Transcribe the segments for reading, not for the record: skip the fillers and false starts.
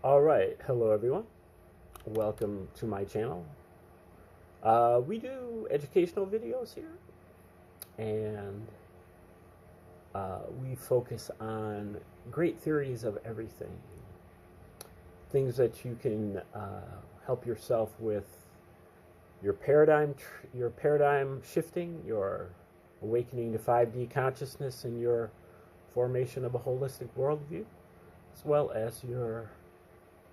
All right, hello everyone. Welcome to my channel. We do educational videos here, and we focus on great theories of everything, things that you can help yourself with your paradigm shifting, your awakening to 5D consciousness, and your formation of a holistic worldview, as well as your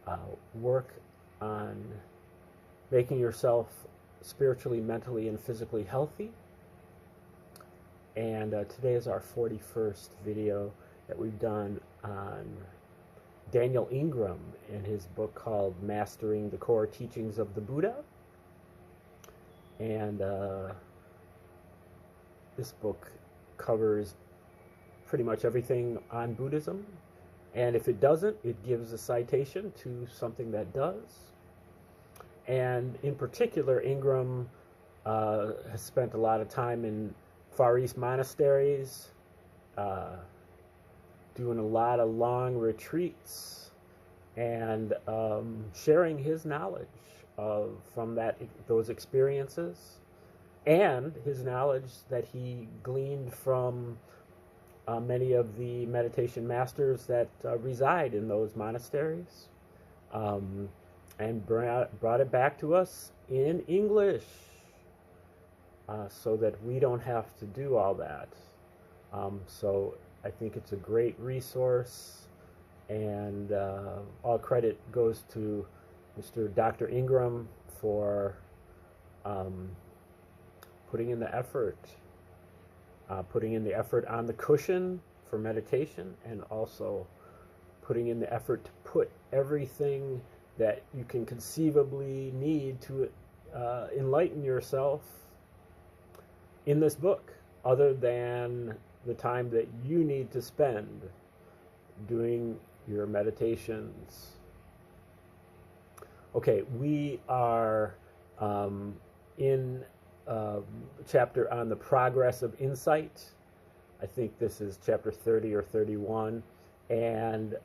uh, work on making yourself spiritually, mentally, and physically healthy. And today is our 41st video that we've done on Daniel Ingram and his book called Mastering the Core Teachings of the Buddha. And this book covers pretty much everything on Buddhism. And if it doesn't, it gives a citation to something that does. And in particular, Ingram has spent a lot of time in Far East monasteries, doing a lot of long retreats, and sharing his knowledge from those experiences, and his knowledge that he gleaned from many of the meditation masters that reside in those monasteries, and brought it back to us in English, so that we don't have to do all that. So I think it's a great resource, and all credit goes to Mr. Dr. Ingram for putting in the effort. Putting in the effort on the cushion for meditation, and also putting in the effort to put everything that you can conceivably need to enlighten yourself in this book, other than the time that you need to spend doing your meditations. Okay, we are in chapter on the progress of insight. I think this is chapter 30 or 31, and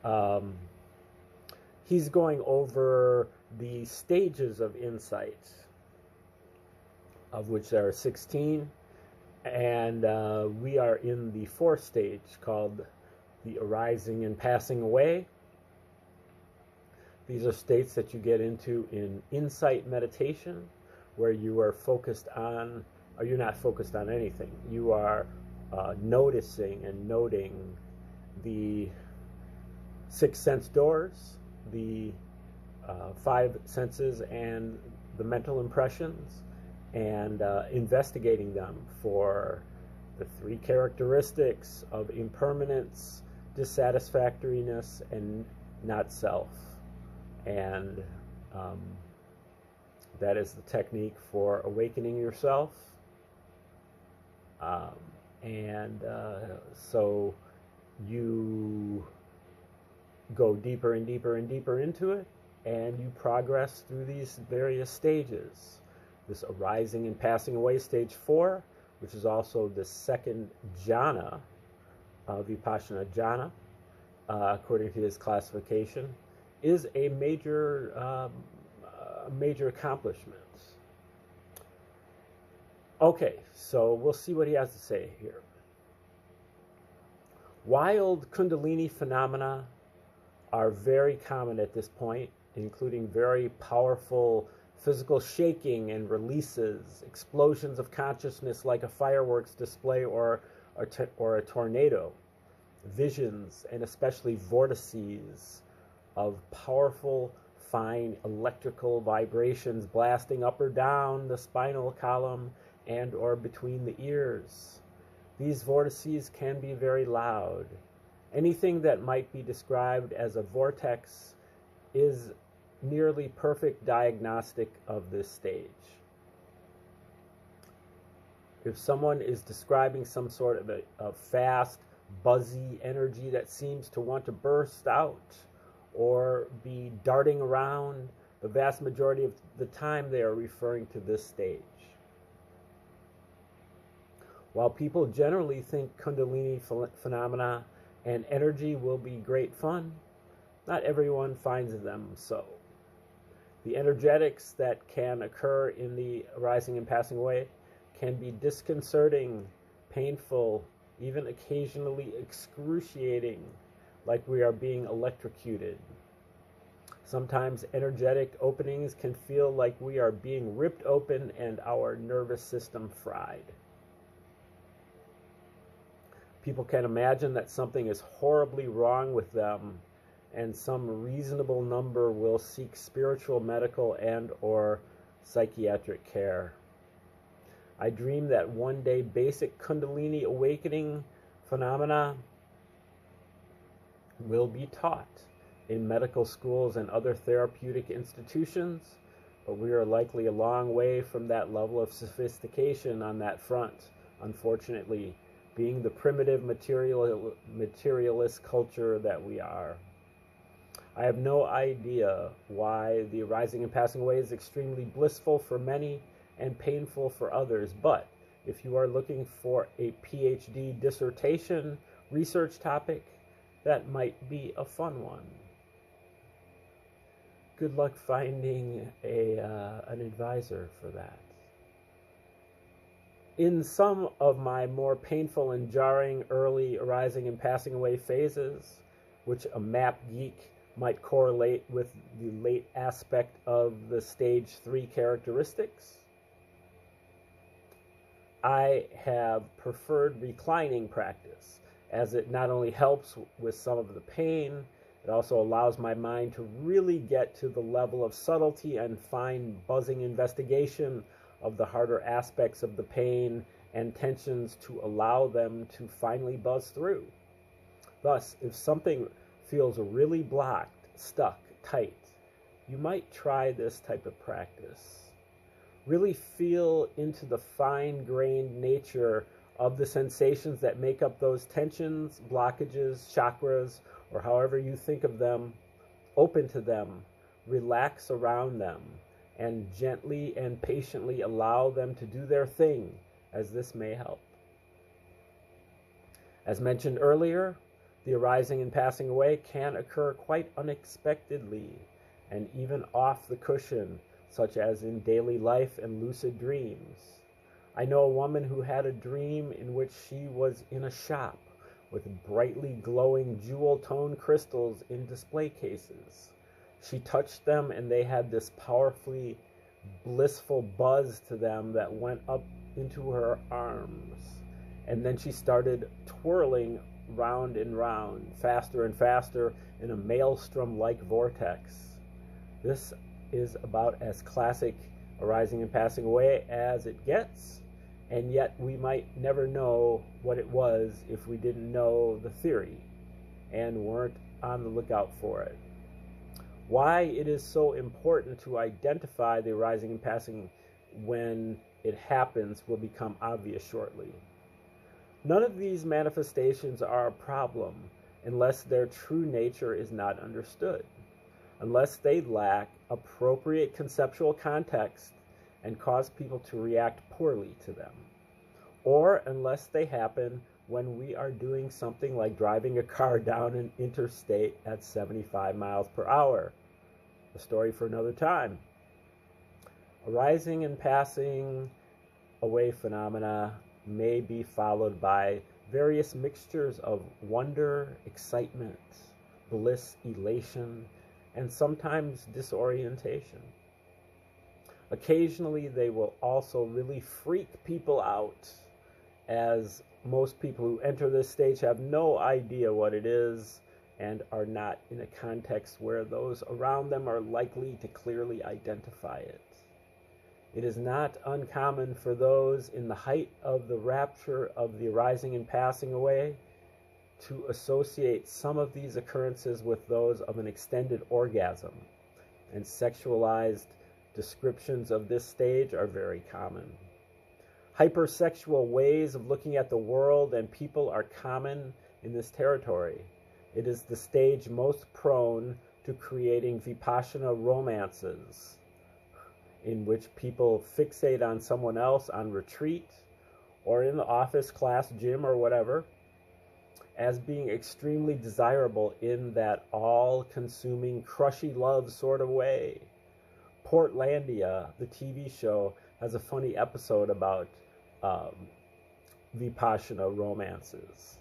he's going over the stages of insight, of which there are 16, and we are in the fourth stage, called the arising and passing away. These are states that you get into in insight meditation, where you are focused on, or you're not focused on anything. You are noticing and noting the six sense doors, the five senses, and the mental impressions, and investigating them for the three characteristics of impermanence, dissatisfactoriness, and not self. And that is the technique for awakening yourself. So you go deeper and deeper and deeper into it, and you progress through these various stages. This arising and passing away, stage 4, which is also the second jhana, Vipassana jhana, according to his classification, is a major accomplishment. Okay, so we'll see what he has to say here. Wild Kundalini phenomena are very common at this point, including very powerful physical shaking and releases, explosions of consciousness like a fireworks display or a tornado, visions, and especially vortices of powerful fine electrical vibrations blasting up or down the spinal column and or between the ears. These vortices can be very loud. Anything that might be described as a vortex is nearly perfect diagnostic of this stage. If someone is describing some sort of a fast, buzzy energy that seems to want to burst out or be darting around, the vast majority of the time they are referring to this stage. While people generally think Kundalini phenomena and energy will be great fun, Not everyone finds them so. The energetics that can occur in the arising and passing away can be disconcerting, painful, even occasionally excruciating, like we are being electrocuted. Sometimes energetic openings can feel like we are being ripped open and our nervous system fried. People can imagine that something is horribly wrong with them, and some reasonable number will seek spiritual, medical, and or psychiatric care. I dream that one day basic Kundalini awakening phenomena will be taught in medical schools and other therapeutic institutions, but we are likely a long way from that level of sophistication on that front, unfortunately, being the primitive materialist culture that we are. I have no idea why the arising and passing away is extremely blissful for many and painful for others, but if you are looking for a PhD dissertation research topic, that might be a fun one. Good luck finding an advisor for that. In some of my more painful and jarring early arising and passing away phases, which a map geek might correlate with the late aspect of the stage 3 characteristics, I have preferred reclining practice, as it not only helps with some of the pain, it also allows my mind to really get to the level of subtlety and fine buzzing investigation of the harder aspects of the pain and tensions to allow them to finally buzz through. Thus, if something feels really blocked, stuck, tight, you might try this type of practice. Really feel into the fine-grained nature of the sensations that make up those tensions, blockages, chakras, or however you think of them. Open to them, relax around them, and gently and patiently allow them to do their thing, as this may help. As mentioned earlier, the arising and passing away can occur quite unexpectedly and even off the cushion, such as in daily life and lucid dreams. I know a woman who had a dream in which she was in a shop with brightly glowing jewel-tone crystals in display cases. She touched them and they had this powerfully blissful buzz to them that went up into her arms. And then she started twirling round and round, faster and faster, in a maelstrom-like vortex. This is about as classic arising and passing away as it gets, and yet we might never know what it was if we didn't know the theory and weren't on the lookout for it. Why it is so important to identify the arising and passing when it happens will become obvious shortly. None of these manifestations are a problem unless their true nature is not understood, unless they lack appropriate conceptual context and cause people to react poorly to them, or unless they happen when we are doing something like driving a car down an interstate at 75 miles per hour. A story for another time. Arising and passing away phenomena may be followed by various mixtures of wonder, excitement, bliss, elation, and sometimes disorientation. Occasionally, they will also really freak people out, as most people who enter this stage have no idea what it is and are not in a context where those around them are likely to clearly identify it. It is not uncommon for those in the height of the rapture of the arising and passing away to associate some of these occurrences with those of an extended orgasm, and sexualized descriptions of this stage are very common. Hypersexual ways of looking at the world and people are common in this territory. It is the stage most prone to creating vipassana romances, in which people fixate on someone else on retreat or in the office, class, gym, or whatever, as being extremely desirable in that all-consuming, crushy love sort of way. Portlandia, the TV show, has a funny episode about Vipassana romances.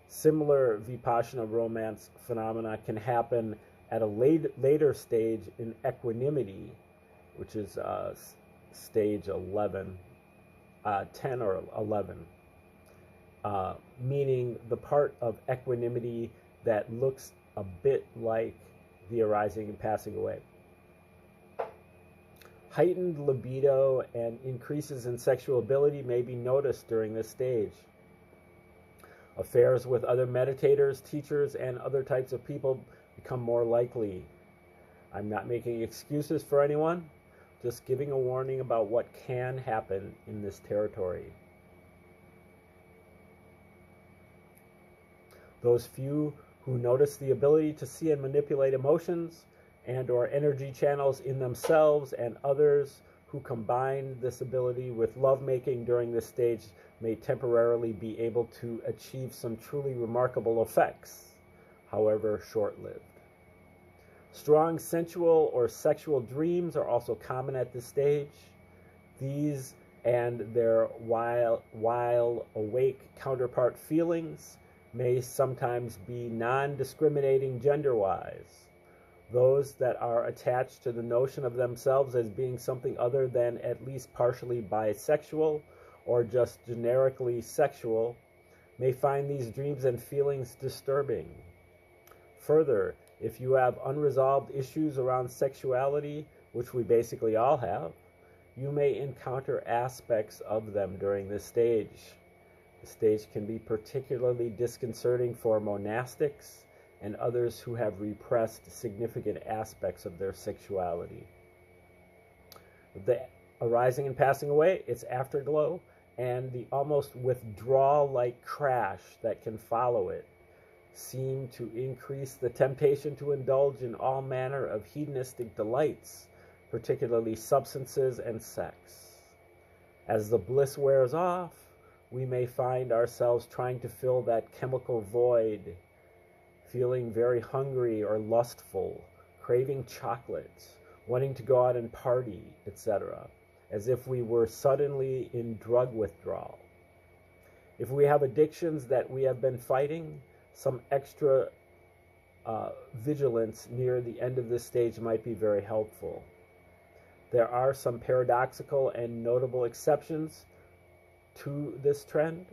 Similar Vipassana romance phenomena can happen at a later stage in equanimity, which is stage 11, 10 or 11, meaning the part of equanimity that looks a bit like the arising and passing away. Heightened libido and increases in sexual ability may be noticed during this stage. Affairs with other meditators, teachers, and other types of people become more likely. I'm not making excuses for anyone, just giving a warning about what can happen in this territory. Those few who notice the ability to see and manipulate emotions and or energy channels in themselves and others who combine this ability with lovemaking during this stage may temporarily be able to achieve some truly remarkable effects, however short-lived. Strong sensual or sexual dreams are also common at this stage. These and their while awake counterpart feelings may sometimes be non-discriminating gender-wise. Those that are attached to the notion of themselves as being something other than at least partially bisexual or just generically sexual may find these dreams and feelings disturbing. Further, if you have unresolved issues around sexuality, which we basically all have, you may encounter aspects of them during this stage. The stage can be particularly disconcerting for monastics and others who have repressed significant aspects of their sexuality. The arising and passing away, its afterglow, and the almost withdrawal-like crash that can follow it seem to increase the temptation to indulge in all manner of hedonistic delights, particularly substances and sex. As the bliss wears off, we may find ourselves trying to fill that chemical void, feeling very hungry or lustful, craving chocolate, wanting to go out and party, etc., as if we were suddenly in drug withdrawal. If we have addictions that we have been fighting, some extra vigilance near the end of this stage might be very helpful. There are some paradoxical and notable exceptions to this trend,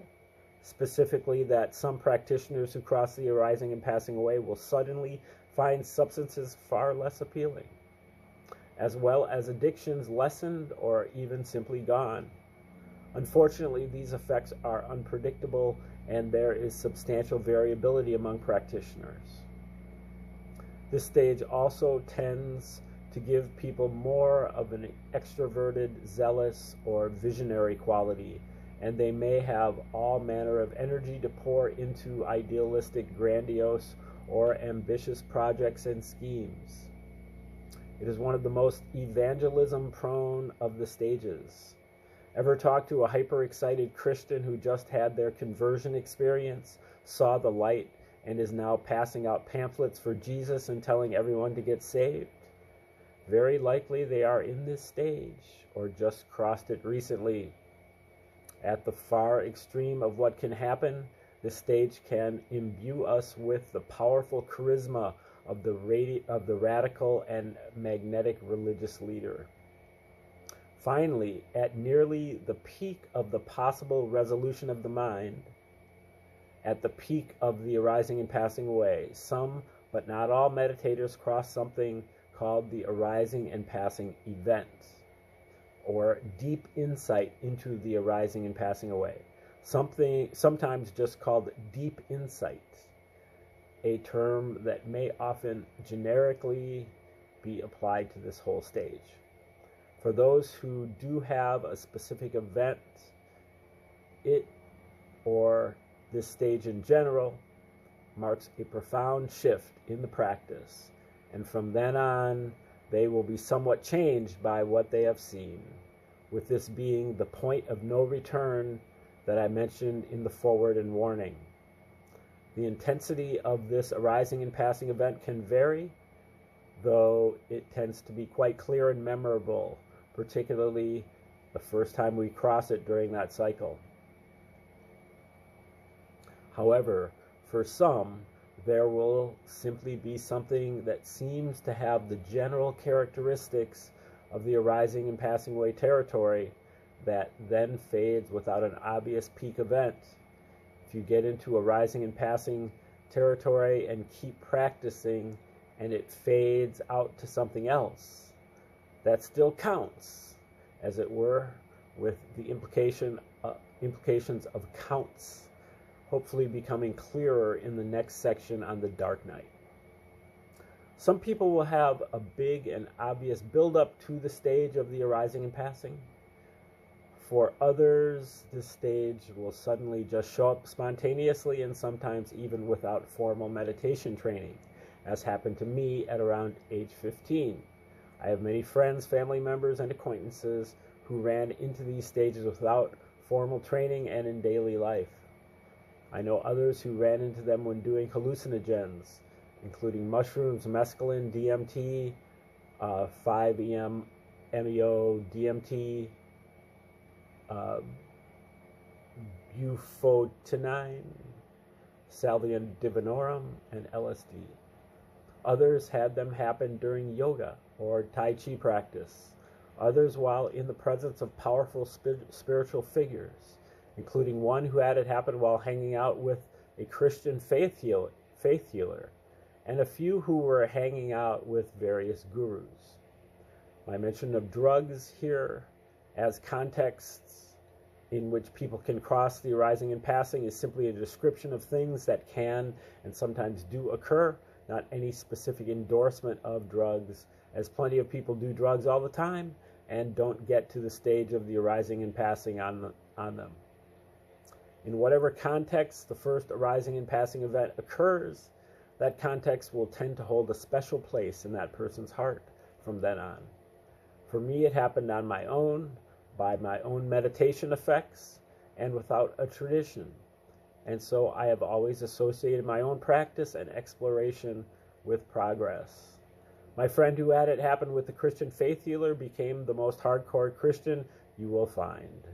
specifically that some practitioners who cross the arising and passing away will suddenly find substances far less appealing, as well as addictions lessened or even simply gone. Unfortunately, these effects are unpredictable and there is substantial variability among practitioners. This stage also tends to give people more of an extroverted, zealous, or visionary quality, and they may have all manner of energy to pour into idealistic, grandiose, or ambitious projects and schemes. It is one of the most evangelism-prone of the stages. Ever talk to a hyper-excited Christian who just had their conversion experience, saw the light, and is now passing out pamphlets for Jesus and telling everyone to get saved? Very likely they are in this stage, or just crossed it recently. At the far extreme of what can happen, this stage can imbue us with the powerful charisma of the radical and magnetic religious leader. Finally, at nearly the peak of the possible resolution of the mind, at the peak of the arising and passing away, some but not all meditators cross something called the arising and passing event, or deep insight into the arising and passing away, something sometimes just called deep insight, a term that may often generically be applied to this whole stage. For those who do have a specific event, it or this stage in general marks a profound shift in the practice, and from then on they will be somewhat changed by what they have seen, with this being the point of no return that I mentioned in the foreword and warning. The intensity of this arising and passing event can vary, though it tends to be quite clear and memorable, particularly the first time we cross it during that cycle. However, for some, there will simply be something that seems to have the general characteristics of the arising and passing away territory that then fades without an obvious peak event. If you get into arising and passing territory and keep practicing and it fades out to something else, that still counts, as it were, with the implications of counts hopefully becoming clearer in the next section on the dark night. Some people will have a big and obvious buildup to the stage of the arising and passing. For others, this stage will suddenly just show up spontaneously and sometimes even without formal meditation training, as happened to me at around age 15. I have many friends, family members, and acquaintances who ran into these stages without formal training and in daily life. I know others who ran into them when doing hallucinogens, including mushrooms, mescaline, DMT, 5-MeO, DMT, bufotenine, salvia divinorum, and LSD. Others had them happen during yoga or Tai Chi practice. Others while in the presence of powerful spiritual figures, including one who had it happen while hanging out with a Christian faith healer, and a few who were hanging out with various gurus. My mention of drugs here as contexts in which people can cross the arising and passing is simply a description of things that can and sometimes do occur, not any specific endorsement of drugs, as plenty of people do drugs all the time and don't get to the stage of the arising and passing on them. In whatever context the first arising and passing event occurs, that context will tend to hold a special place in that person's heart from then on. For me, it happened on my own, by my own meditation effects, and without a tradition. And so I have always associated my own practice and exploration with progress. My friend who had it happen with the Christian faith healer became the most hardcore Christian you will find.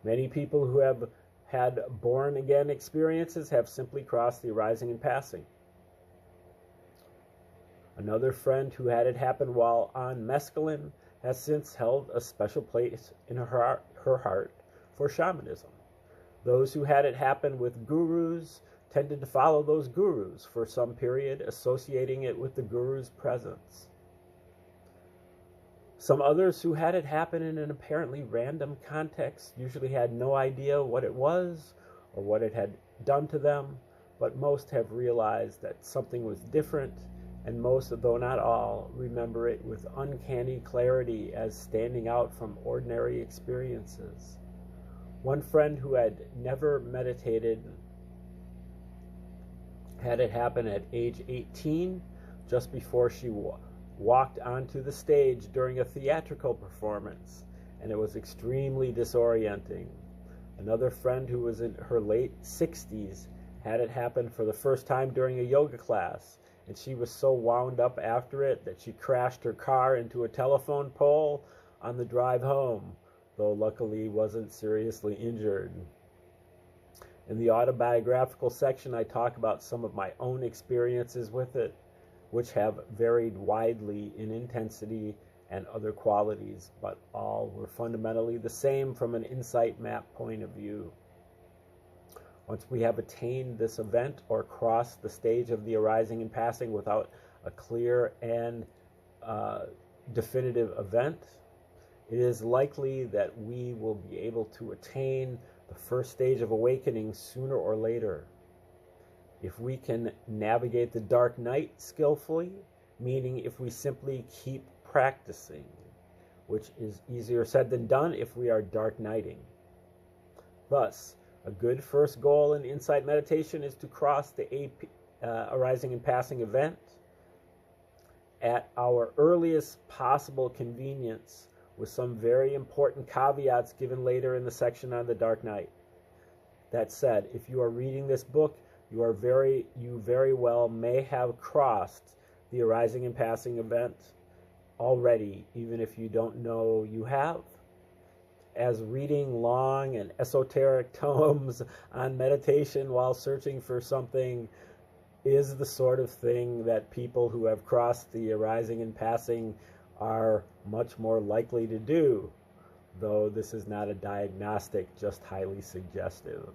Many people who have had born-again experiences have simply crossed the arising and passing. Another friend who had it happen while on mescaline has since held a special place in her heart for shamanism. Those who had it happen with gurus tended to follow those gurus for some period, associating it with the guru's presence. Some others who had it happen in an apparently random context usually had no idea what it was or what it had done to them, but most have realized that something was different, and most, though not all, remember it with uncanny clarity as standing out from ordinary experiences. One friend who had never meditated had it happen at age 18, just before she walked onto the stage during a theatrical performance, and it was extremely disorienting. Another friend who was in her late 60s had it happen for the first time during a yoga class, and she was so wound up after it that she crashed her car into a telephone pole on the drive home, though luckily wasn't seriously injured. In the autobiographical section, I talk about some of my own experiences with it, which have varied widely in intensity and other qualities, but all were fundamentally the same from an insight map point of view. Once we have attained this event or crossed the stage of the arising and passing without a clear and definitive event, it is likely that we will be able to attain the first stage of awakening sooner or later. If we can navigate the dark night skillfully, meaning if we simply keep practicing, which is easier said than done if we are dark nighting. Thus, a good first goal in insight meditation is to cross the arising and passing event at our earliest possible convenience, with some very important caveats given later in the section on the dark night. That said, if you are reading this book, you very well may have crossed the arising and passing event already, even if you don't know you have. As reading long and esoteric tomes on meditation while searching for something is the sort of thing that people who have crossed the arising and passing are much more likely to do, though this is not a diagnostic, just highly suggestive.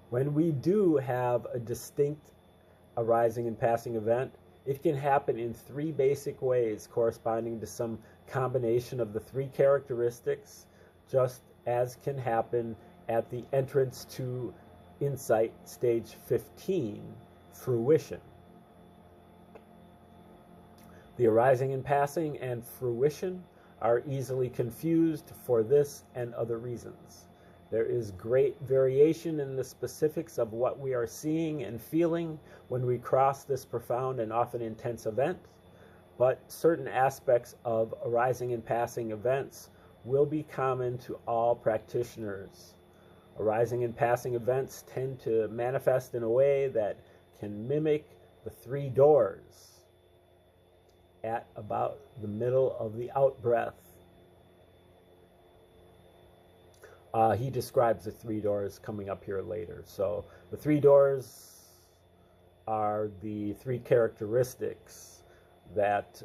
When we do have a distinct arising and passing event, it can happen in three basic ways corresponding to some combination of the three characteristics, just as can happen at the entrance to insight stage 15, fruition. The arising and passing and fruition are easily confused for this and other reasons. There is great variation in the specifics of what we are seeing and feeling when we cross this profound and often intense event, but certain aspects of arising and passing events will be common to all practitioners. Arising and passing events tend to manifest in a way that can mimic the three doors at about the middle of the out-breath. He describes the three doors coming up here later. So the three doors are the three characteristics that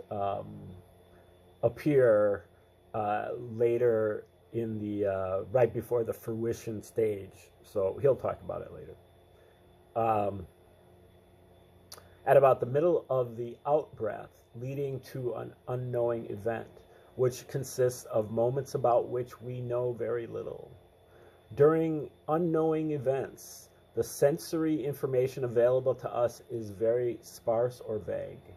appear later in the right before the fruition stage. So he'll talk about it later. At about the middle of the out-breath, leading to an unknowing event, which consists of moments about which we know very little. During unknowing events, the sensory information available to us is very sparse or vague.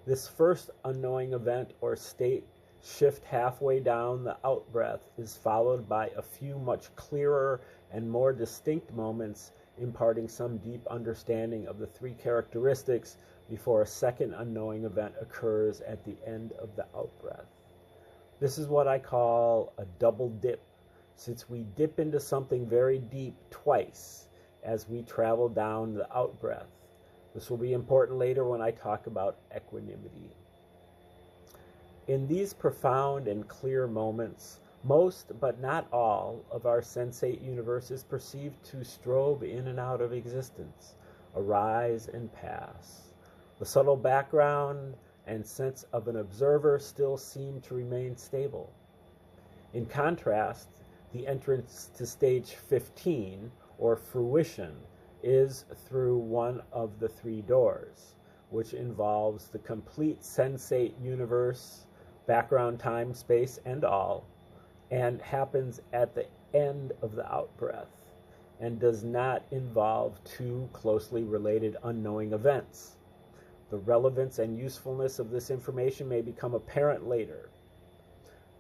This first unknowing event or state shift halfway down the out-breath is followed by a few much clearer and more distinct moments imparting some deep understanding of the three characteristics before a second unknowing event occurs at the end of the out-breath. This is what I call a double dip, since we dip into something very deep twice as we travel down the out-breath. This will be important later when I talk about equanimity. In these profound and clear moments, most but not all of our sensate universe is perceived to strobe in and out of existence, arise and pass. The subtle background and sense of an observer still seem to remain stable. In contrast, the entrance to stage 15, or fruition, is through one of the three doors, which involves the complete sensate universe, background, time, space, and all, and happens at the end of the out-breath, and does not involve two closely related unknowing events. The relevance and usefulness of this information may become apparent later.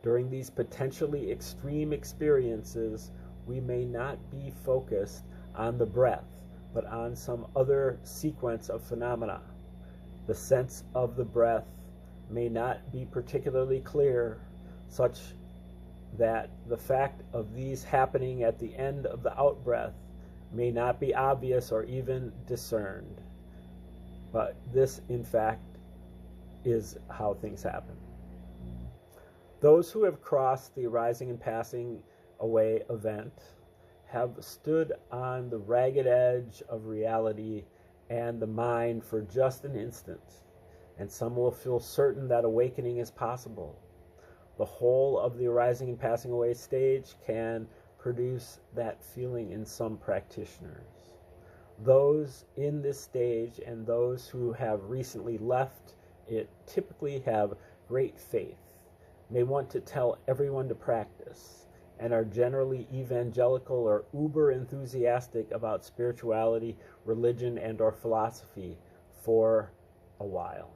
During these potentially extreme experiences, we may not be focused on the breath, but on some other sequence of phenomena. The sense of the breath may not be particularly clear, such that the fact of these happening at the end of the out-breath may not be obvious or even discerned. But this, in fact, is how things happen. Those who have crossed the arising and passing away event have stood on the ragged edge of reality and the mind for just an instant, and some will feel certain that awakening is possible. The whole of the arising and passing away stage can produce that feeling in some practitioners. Those in this stage and those who have recently left it typically have great faith, may want to tell everyone to practice, and are generally evangelical or uber enthusiastic about spirituality, religion, and or philosophy for a while.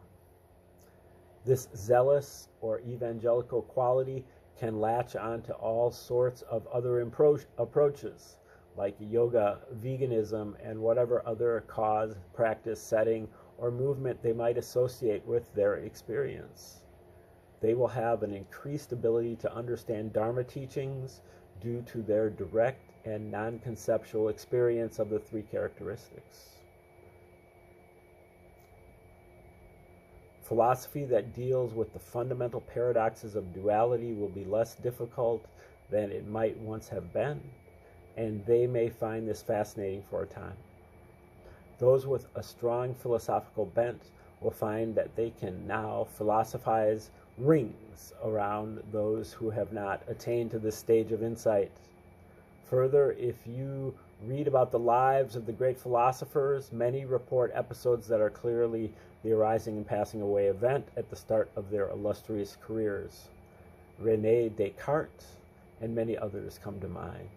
This zealous or evangelical quality can latch on to all sorts of other approaches, like yoga, veganism, and whatever other cause, practice, setting, or movement they might associate with their experience. They will have an increased ability to understand Dharma teachings due to their direct and non-conceptual experience of the three characteristics. Philosophy that deals with the fundamental paradoxes of duality will be less difficult than it might once have been, and they may find this fascinating for a time. Those with a strong philosophical bent will find that they can now philosophize rings around those who have not attained to this stage of insight. Further, if you read about the lives of the great philosophers, many report episodes that are clearly the arising and passing away event at the start of their illustrious careers. René Descartes and many others come to mind.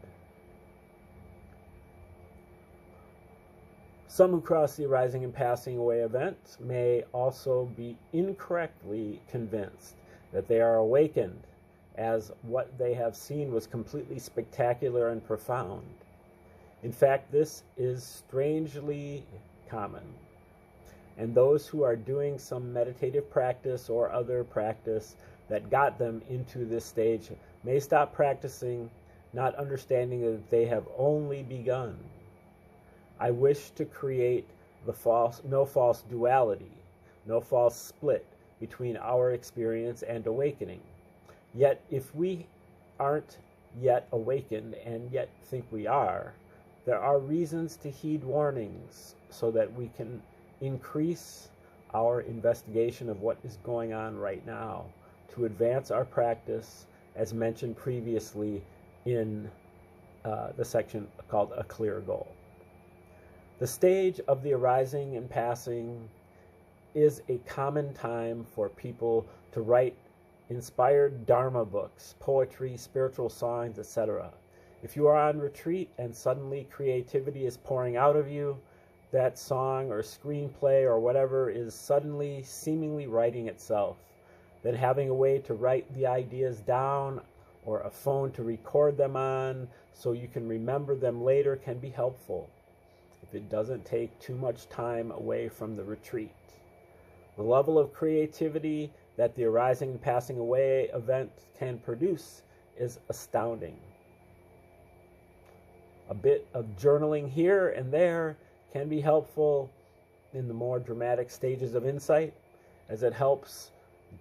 Some who cross the arising and passing away event may also be incorrectly convinced that they are awakened, as what they have seen was completely spectacular and profound. In fact, this is strangely common. And those who are doing some meditative practice or other practice that got them into this stage may stop practicing, not understanding that they have only begun. I wish to create no false duality, no false split between our experience and awakening. Yet, if we aren't yet awakened and yet think we are, there are reasons to heed warnings so that we can increase our investigation of what is going on right now to advance our practice, as mentioned previously in the section called A Clear Goal. The stage of the arising and passing is a common time for people to write inspired Dharma books, poetry, spiritual songs, etc. If you are on retreat and suddenly creativity is pouring out of you, that song or screenplay or whatever is suddenly seemingly writing itself. Then having a way to write the ideas down or a phone to record them on so you can remember them later can be helpful if it doesn't take too much time away from the retreat. The level of creativity that the arising and passing away event can produce is astounding. A bit of journaling here and there can be helpful in the more dramatic stages of insight, as it helps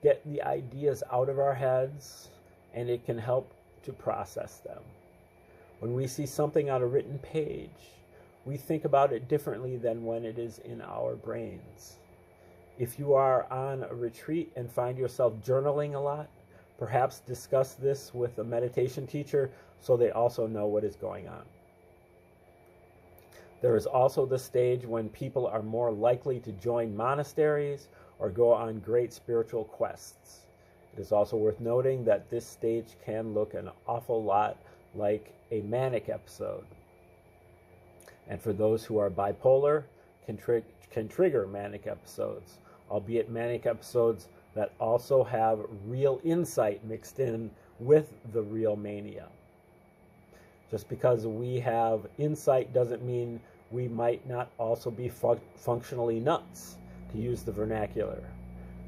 get the ideas out of our heads and it can help to process them. When we see something on a written page, we think about it differently than when it is in our brains. If you are on a retreat and find yourself journaling a lot, perhaps discuss this with a meditation teacher so they also know what is going on. There is also the stage when people are more likely to join monasteries or go on great spiritual quests. It is also worth noting that this stage can look an awful lot like a manic episode. And for those who are bipolar, can trigger manic episodes, albeit manic episodes that also have real insight mixed in with the real mania. Just because we have insight doesn't mean we might not also be functionally nuts, to use the vernacular.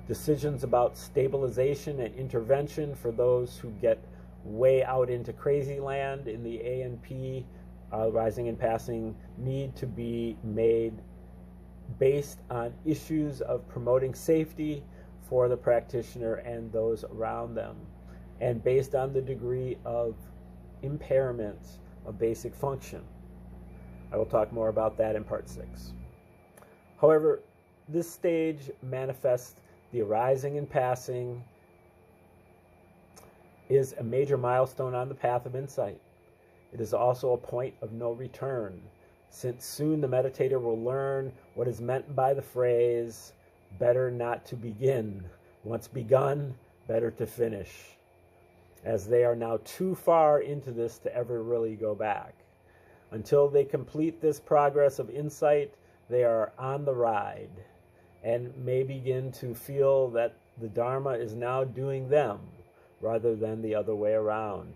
Decisions about stabilization and intervention for those who get way out into crazy land in the ANP, rising and passing, need to be made based on issues of promoting safety for the practitioner and those around them, and based on the degree of impairment of basic function. I will talk more about that in part 6. However, this stage manifests the arising and passing is a major milestone on the path of insight. It is also a point of no return, since soon the meditator will learn what is meant by the phrase, better not to begin. Once begun, better to finish, as they are now too far into this to ever really go back. Until they complete this progress of insight, they are on the ride and may begin to feel that the Dharma is now doing them rather than the other way around.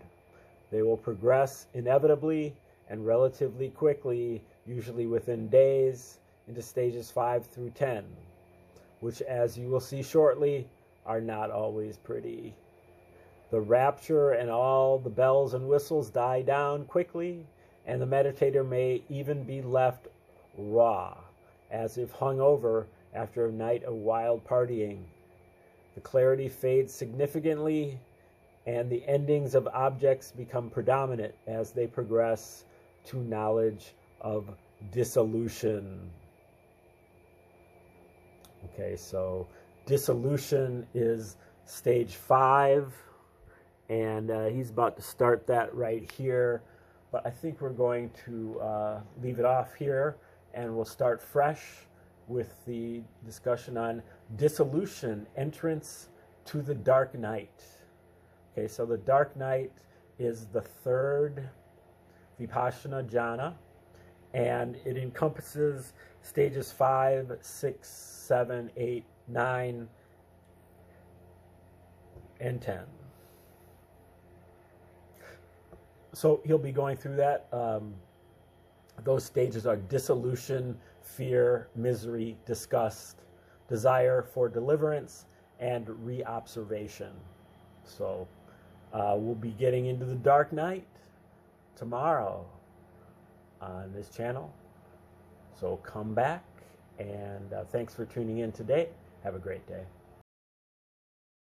They will progress inevitably and relatively quickly, usually within days, into stages 5 through 10, which, as you will see shortly, are not always pretty. The rapture and all the bells and whistles die down quickly, and the meditator may even be left raw, as if hungover after a night of wild partying. The clarity fades significantly, and the endings of objects become predominant as they progress to knowledge of dissolution. Okay, so dissolution is stage 5, and he's about to start that right here. But I think we're going to leave it off here, and we'll start fresh with the discussion on dissolution, entrance to the dark night. Okay, so the dark night is the third Vipassana jhana, and it encompasses stages 5, 6, 7, 8, 9, and 10. So he'll be going through that. Those stages are dissolution, fear, misery, disgust, desire for deliverance, and reobservation. So we'll be getting into the dark night tomorrow on this channel. So come back, and thanks for tuning in today. Have a great day.